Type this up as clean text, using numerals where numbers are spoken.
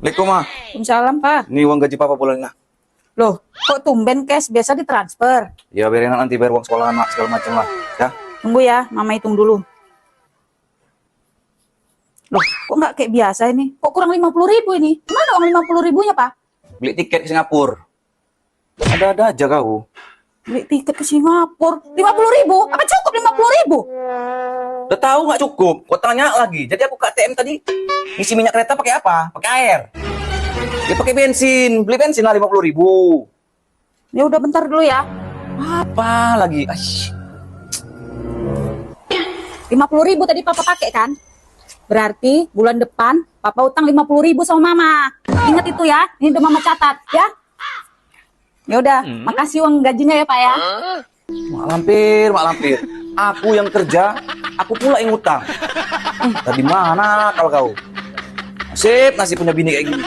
Assalamualaikum, Ma. Waalaikumsalam, Pak. Ini uang gaji Papa bulan ini. Loh, kok tumben cash? Biasa ditransfer. Ya, biarin nanti bayar uang sekolah anak segala macam lah. Ya. Tunggu ya, Mama hitung dulu. Loh, kok nggak kayak biasa ini? Kok kurang 50.000 ini? Mana uang 50.000-nya, Pak? Beli tiket ke Singapura. Ada-ada aja kau. Beli tiket ke Singapura. 50.000? Apa cukup 50.000? Udah tahu nggak cukup? Kau tanya lagi. Jadi aku ke ATM tadi ngisi minyak kereta pakai apa? Pakai air. Dia pakai bensin. Beli bensin lah 50.000. Ya udah bentar dulu ya. Apa lagi? 50.000 tadi Papa pakai kan? Berarti bulan depan Papa utang 50.000 sama Mama. Ingat itu ya. Ini udah Mama catat ya. Ya udah, makasih uang gajinya ya Pak ya. Mak Lampir, Mak Lampir. Aku yang kerja, aku pula yang utang. Tadi mana kalau kau? Nasib punya bini kayak gini.